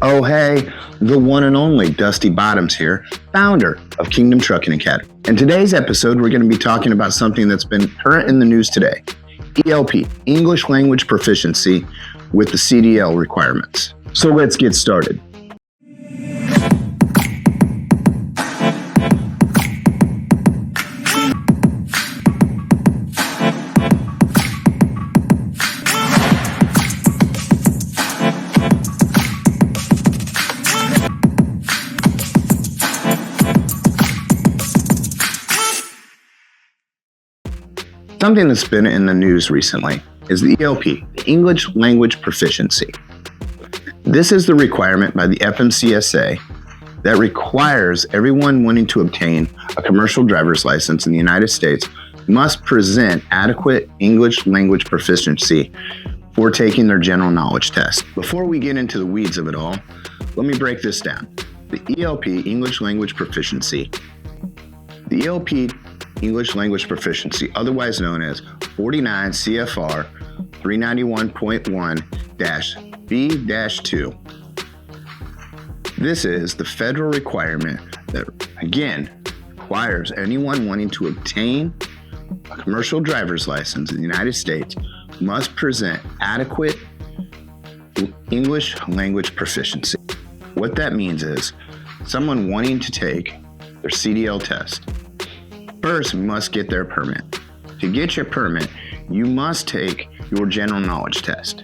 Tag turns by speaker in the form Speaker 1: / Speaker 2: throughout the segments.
Speaker 1: Oh, hey, the one and only Dusty Bottoms here, founder of Kingdom Trucking Academy. In today's episode, we're going to be talking about something that's been current in the news today, ELP, English Language Proficiency with the CDL requirements. So let's get started. Something that's been in the news recently is the ELP, the English Language Proficiency. This is the requirement by the FMCSA that requires everyone wanting to obtain a commercial driver's license in the United States must present adequate English language proficiency for taking their general knowledge test. Before we get into the weeds of it all, let me break this down. The ELP, English Language Proficiency. The ELP English Language Proficiency, otherwise known as 49 CFR 391.1-B-2. This is the federal requirement that, again, requires anyone wanting to obtain a commercial driver's license in the United States must present adequate English language proficiency. What that means is someone wanting to take their CDL test first must get their permit. To get your permit, you must take your general knowledge test.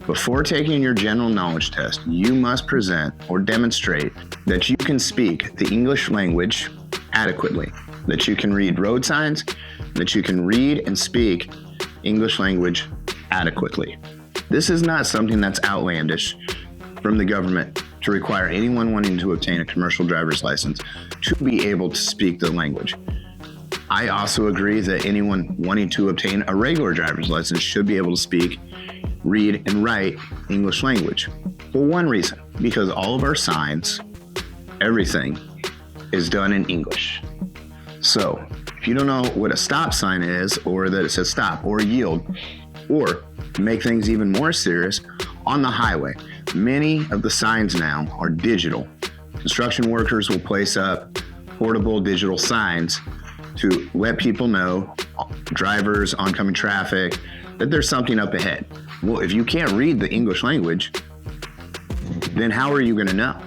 Speaker 1: Before taking your general knowledge test, you must present or demonstrate that you can speak the English language adequately, that you can read road signs, that you can read and speak English language adequately. This is not something that's outlandish from the government to require anyone wanting to obtain a commercial driver's license to be able to speak the language. I also agree that anyone wanting to obtain a regular driver's license should be able to speak, read, and write English language. For one reason, because all of our signs, everything, is done in English. So, if you don't know what a stop sign is, or that it says stop, or yield, or to make things even more serious, on the highway, many of the signs now are digital. Construction workers will place up portable digital signs to let people know, drivers, oncoming traffic, that there's something up ahead. Well, if you can't read the English language, then how are you going to know?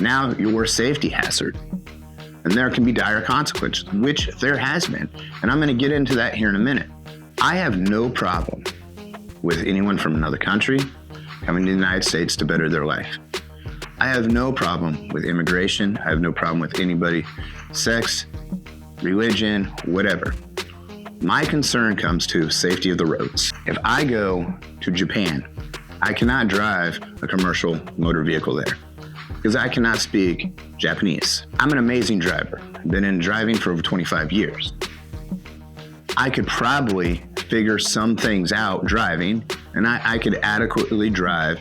Speaker 1: Now you're a safety hazard, and there can be dire consequences, which there has been. And I'm going to get into that here in a minute. I have no problem with anyone from another country coming to the United States to better their life. I have no problem with immigration. I have no problem with anybody, sex, religion, whatever. My concern comes to safety of the roads. If I go to Japan, I cannot drive a commercial motor vehicle there because I cannot speak Japanese. I'm an amazing driver. I've been in driving for over 25 years. I could probably figure some things out driving, and I could adequately drive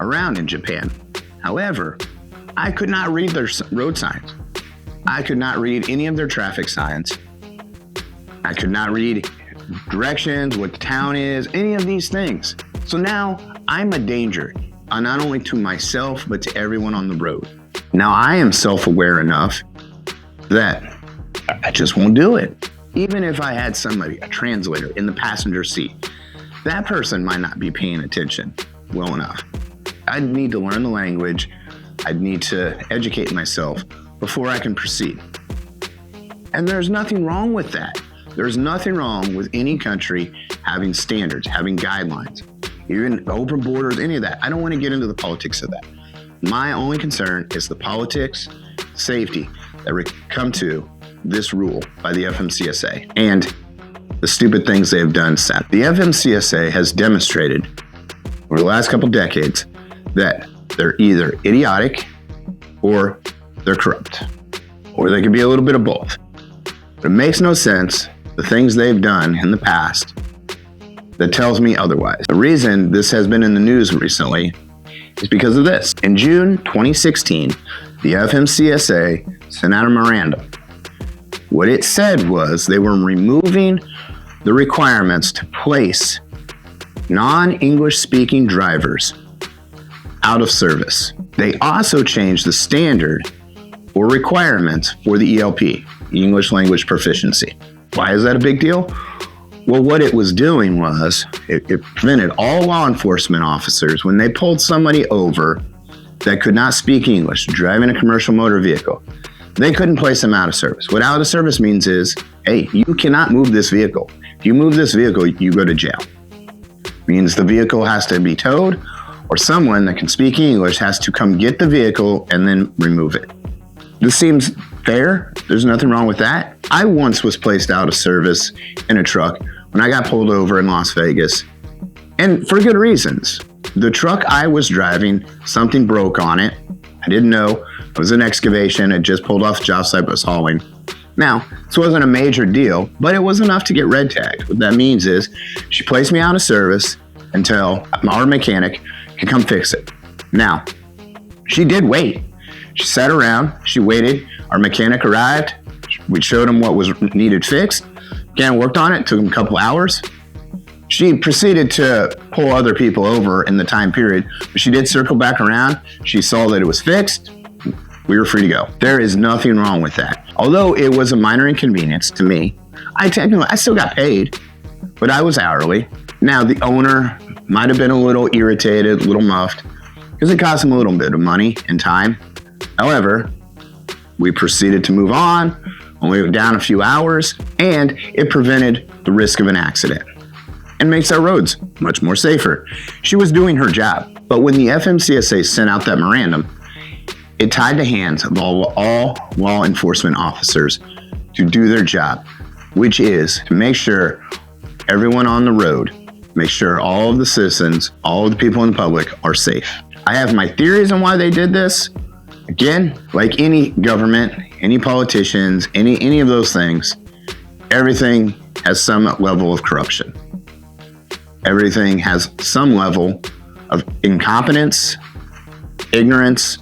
Speaker 1: around in Japan. However, I could not read their road signs. I could not read any of their traffic signs. I could not read directions, what the town is, any of these things. So now I'm a danger, not only to myself, but to everyone on the road. Now I am self-aware enough that I just won't do it. Even if I had somebody, a translator in the passenger seat, that person might not be paying attention well enough. I'd need to learn the language. I'd need to educate myself before I can proceed. And there's nothing wrong with that. There's nothing wrong with any country having standards, having guidelines, even open borders, any of that. I don't want to get into the politics of that. My only concern is the politics, safety that come to this rule by the FMCSA and the stupid things they have done since. The FMCSA has demonstrated over the last couple decades that they're either idiotic or they're corrupt, or they could be a little bit of both. But it makes no sense, the things they've done in the past, that tells me otherwise. The reason this has been in the news recently is because of this. In June 2016, the FMCSA sent out a memorandum. What it said was they were removing the requirements to place non-English speaking drivers out of service. They also changed the standard or requirements for the ELP, English Language Proficiency. Why is that a big deal? Well, what it was doing was it prevented all law enforcement officers, when they pulled somebody over that could not speak English, driving a commercial motor vehicle, they couldn't place them out of service. What out of service means is, hey, you cannot move this vehicle. If you move this vehicle, you go to jail. Means the vehicle has to be towed, or someone that can speak English has to come get the vehicle and then remove it. This seems fair. There's nothing wrong with that. I once was placed out of service in a truck when I got pulled over in Las Vegas, and for good reasons. The truck I was driving, something broke on it. I didn't know. It was an excavation. It just pulled off the job site, but was hauling. Now, this wasn't a major deal, but it was enough to get red tagged. What that means is she placed me out of service until our mechanic could come fix it. Now, she did wait. She sat around, she waited. Our mechanic arrived. We showed him what was needed fixed. Again, worked on it, took him a couple hours. She proceeded to pull other people over in the time period, but she did circle back around. She saw that it was fixed. We were free to go. There is nothing wrong with that. Although it was a minor inconvenience to me, I still got paid, but I was hourly. Now, the owner might have been a little irritated, a little muffed, because it cost him a little bit of money and time. However, we proceeded to move on, only went down a few hours, and it prevented the risk of an accident and makes our roads much more safer. She was doing her job, but when the FMCSA sent out that memorandum, it tied the hands of all law enforcement officers to do their job, which is to make sure everyone on the road, make sure all of the citizens, all of the people in the public are safe. I have my theories on why they did this. Again, like any government, any politicians, any of those things, everything has some level of corruption. Everything has some level of incompetence, ignorance,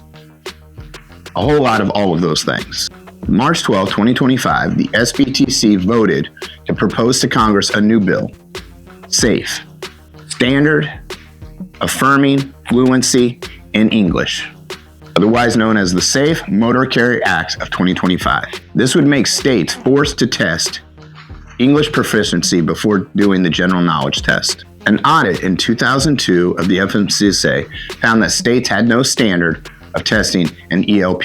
Speaker 1: a whole lot of all of those things. March 12, 2025, the SBTC voted to propose to Congress a new bill, SAFE, Standard Affirming Fluency in English, otherwise known as the Safe Motor Carrier Act of 2025. This would make states forced to test English proficiency before doing the general knowledge test. An audit in 2002 of the FMCSA found that states had no standard of testing an ELP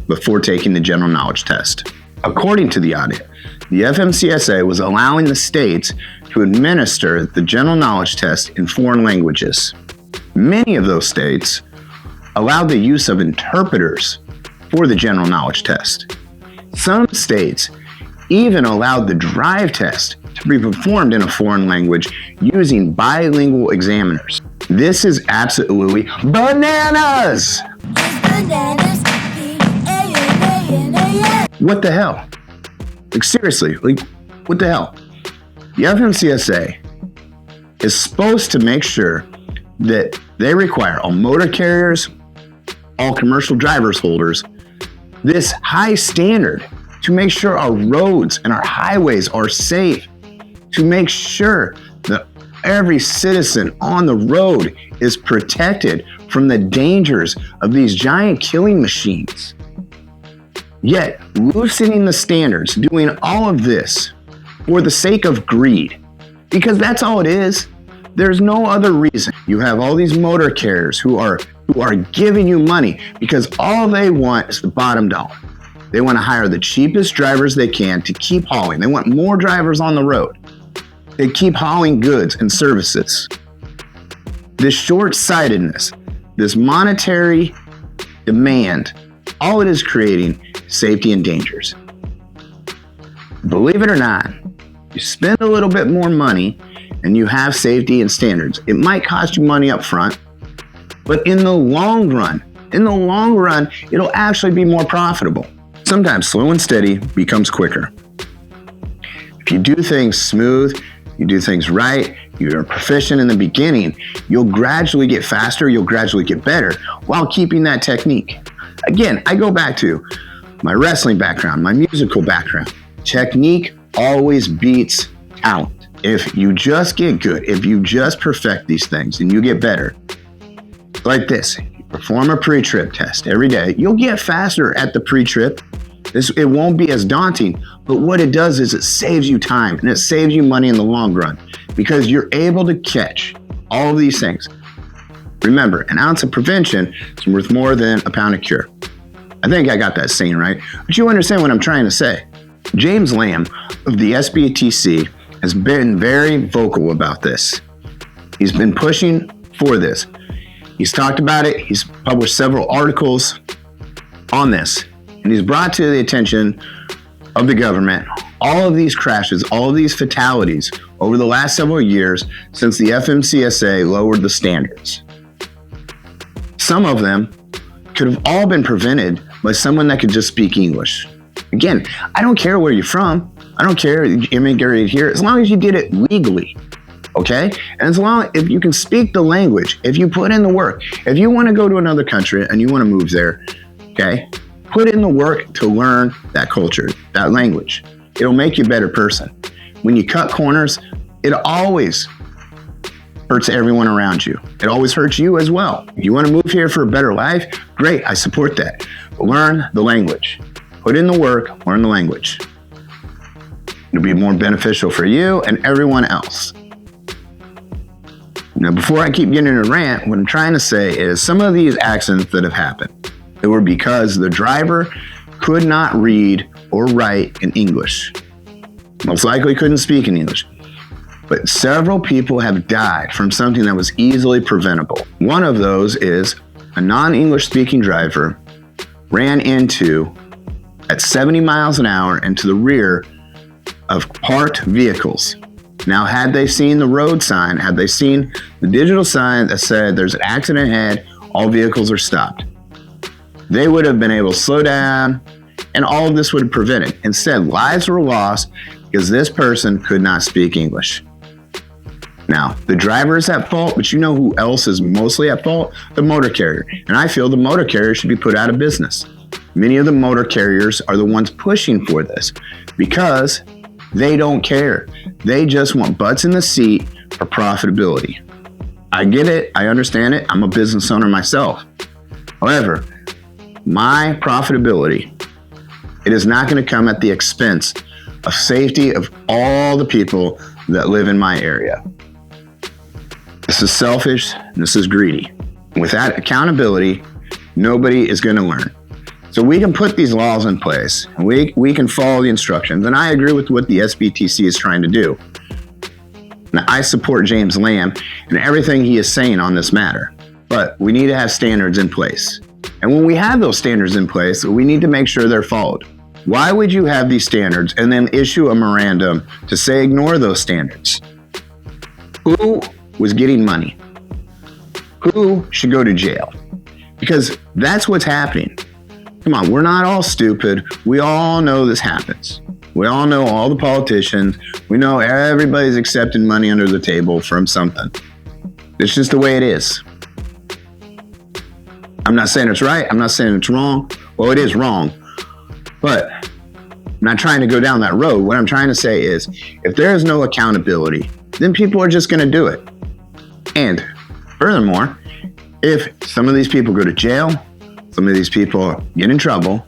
Speaker 1: before taking the general knowledge test. According to the audit, the FMCSA was allowing the states to administer the general knowledge test in foreign languages. Many of those states allowed the use of interpreters for the general knowledge test. Some states even allowed the drive test to be performed in a foreign language using bilingual examiners. This is absolutely bananas! What the hell? Like, seriously, what the hell? The FMCSA is supposed to make sure that they require all motor carriers, all commercial driver's holders, this high standard to make sure our roads and our highways are safe, to make sure that every citizen on the road is protected from the dangers of these giant killing machines. Yet, loosening the standards, doing all of this for the sake of greed, because that's all it is. There's no other reason. You have all these motor carriers who are giving you money because all they want is the bottom dollar. They want to hire the cheapest drivers they can to keep hauling. They want more drivers on the road. They keep hauling goods and services. This short-sightedness, this monetary demand, all it is creating is safety and dangers. Believe it or not, you spend a little bit more money and you have safety and standards. It might cost you money up front, but in the long run, it'll actually be more profitable. Sometimes slow and steady becomes quicker. If you do things smooth, you do things right, you're proficient in the beginning, you'll gradually get faster, you'll gradually get better while keeping that technique. Again, I go back to my wrestling background, my musical background. Technique always beats talent. If you just get good, if you just perfect these things and you get better, like this. Perform a pre-trip test every day. You'll get faster at the pre-trip. It won't be as daunting, but what it does is it saves you time and it saves you money in the long run because you're able to catch all of these things. Remember, an ounce of prevention is worth more than a pound of cure. I think I got that saying right, but you understand what I'm trying to say. James Lamb of the SBTC has been very vocal about this. He's been pushing for this. He's talked about it. He's published several articles on this, and he's brought to the attention of the government all of these crashes, all of these fatalities over the last several years since the FMCSA lowered the standards. Some of them could have all been prevented by someone that could just speak English. Again, I don't care where you're from. I don't care if you immigrated here, as long as you did it legally. Okay? And as long if you can speak the language, if you put in the work, if you want to go to another country and you want to move there, okay, put in the work to learn that culture, that language. It'll make you a better person. When you cut corners, it always hurts everyone around you. It always hurts you as well. If you want to move here for a better life, great, I support that. But learn the language. Put in the work, learn the language. It'll be more beneficial for you and everyone else. Now, before I keep getting in a rant, what I'm trying to say is some of these accidents that have happened, it were because the driver could not read or write in English. Most likely couldn't speak in English. But several people have died from something that was easily preventable. One of those is a non-English speaking driver ran at 70 miles an hour into the rear of parked vehicles. Now, had they seen the road sign, had they seen the digital sign that said there's an accident ahead, all vehicles are stopped, they would have been able to slow down and all of this would have prevented. Instead, lives were lost because this person could not speak English. Now, the driver is at fault, but you know who else is mostly at fault? The motor carrier. And I feel the motor carrier should be put out of business. Many of the motor carriers are the ones pushing for this because they don't care. They just want butts in the seat for profitability. I get it. I understand it. I'm a business owner myself. However, my profitability, it is not going to come at the expense of safety of all the people that live in my area. This is selfish and this is greedy. Without accountability, nobody is going to learn. So we can put these laws in place and we can follow the instructions. And I agree with what the SBTC is trying to do. Now, I support James Lamb and everything he is saying on this matter, but we need to have standards in place. And when we have those standards in place, we need to make sure they're followed. Why would you have these standards and then issue a memorandum to say ignore those standards? Who was getting money? Who should go to jail? Because that's what's happening. Come on, we're not all stupid. We all know this happens. We all know all the politicians. We know everybody's accepting money under the table from something. It's just the way it is. I'm not saying it's right. I'm not saying it's wrong. Well, it is wrong. But I'm not trying to go down that road. What I'm trying to say is if there is no accountability, then people are just going to do it. And furthermore, if some of these people go to jail, some of these people get in trouble,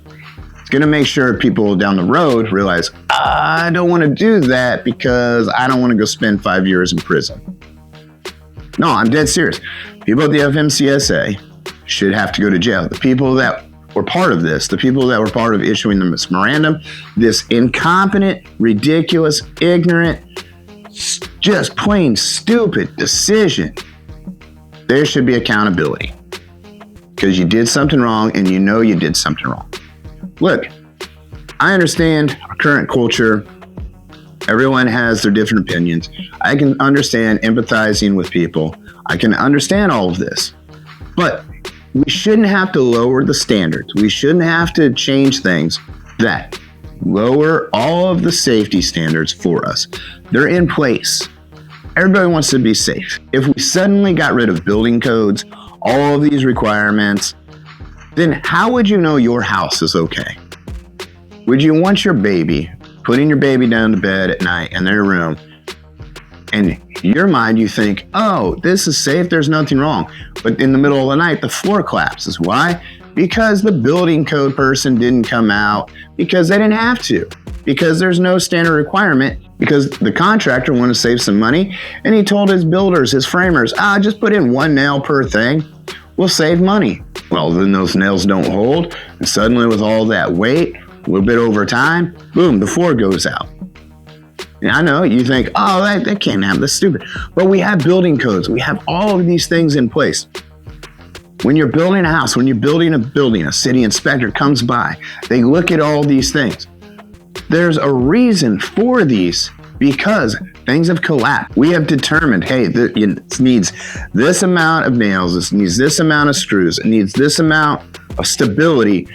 Speaker 1: it's going to make sure people down the road realize, I don't want to do that because I don't want to go spend 5 years in prison. No, I'm dead serious. People at the FMCSA should have to go to jail. The people that were part of this, the people that were part of issuing this memorandum, this incompetent, ridiculous, ignorant, just plain stupid decision, there should be accountability. Because you did something wrong and you know you did something wrong. Look, I understand our current culture. Everyone has their different opinions. I can understand empathizing with people. I can understand all of this. But we shouldn't have to lower the standards. We shouldn't have to change things that lower all of the safety standards for us. They're in place. Everybody wants to be safe. If we suddenly got rid of building codes, all of these requirements, then how would you know your house is okay? Would you want your baby, putting your baby down to bed at night in their room, In your mind, you think, oh, this is safe, there's nothing wrong. But in the middle of the night, the floor collapses. Why? Because the building code person didn't come out, because they didn't have to, because there's no standard requirement, because the contractor wanted to save some money, and he told his builders, his framers, just put in 1 nail per thing, we'll save money. Well, then those nails don't hold, and suddenly with all that weight, a little bit over time, boom, the floor goes out. And I know you think, oh, that can't happen, that's stupid. But we have building codes, we have all of these things in place. When you're building a house, when you're building a building, a city inspector comes by, they look at all these things. There's a reason for these, because things have collapsed. We have determined, hey, it needs this amount of nails, it needs this amount of screws, it needs this amount of stability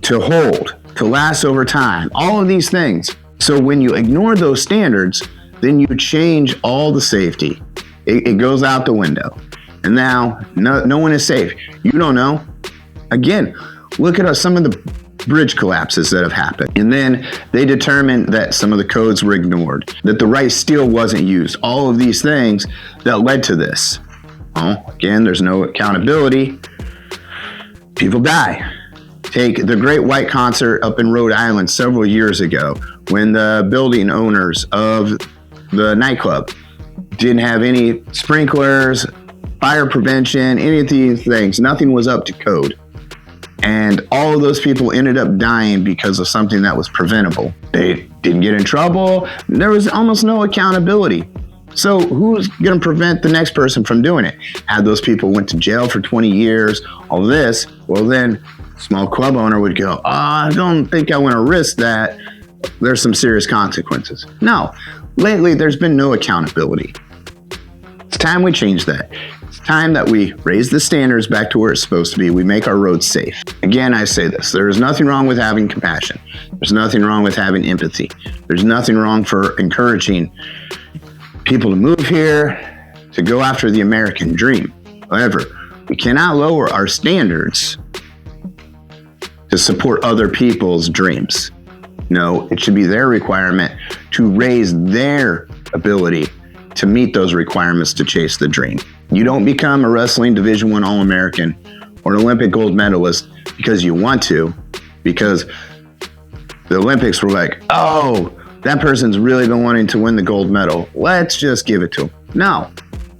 Speaker 1: to hold, to last over time, all of these things. So when you ignore those standards, then you change all the safety. It goes out the window. And now no one is safe. You don't know. Again, look at some of the bridge collapses that have happened. And then they determined that some of the codes were ignored, that the right steel wasn't used. All of these things that led to this. Well, again, there's no accountability. People die. Take the Great White Concert up in Rhode Island several years ago, when the building owners of the nightclub didn't have any sprinklers, fire prevention, any of these things. Nothing was up to code. And all of those people ended up dying because of something that was preventable. They didn't get in trouble. There was almost no accountability. So who's going to prevent the next person from doing it? Had those people went to jail for 20 years, all this, well then, small club owner would go, I don't think I want to risk that. There's some serious consequences. No, lately there's been no accountability. It's time we change that. It's time that we raise the standards back to where it's supposed to be. We make our roads safe. Again, I say this, there is nothing wrong with having compassion. There's nothing wrong with having empathy. There's nothing wrong for encouraging people to move here, to go after the American dream. However, we cannot lower our standards to support other people's dreams. No, it should be their requirement to raise their ability to meet those requirements to chase the dream. You don't become a wrestling Division I All-American or an Olympic gold medalist because you want to, because the Olympics were like, oh, that person's really been wanting to win the gold medal. Let's just give it to them. No,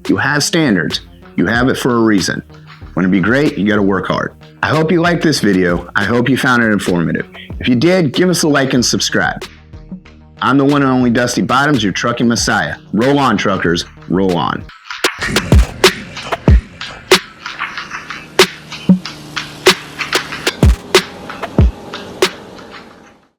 Speaker 1: you have standards. You have it for a reason. Want to be great, you got to work hard. I hope you liked this video. I hope you found it informative. If you did, give us a like and subscribe. I'm the one and only Dusty Bottoms, your trucking messiah. Roll on, truckers, roll on.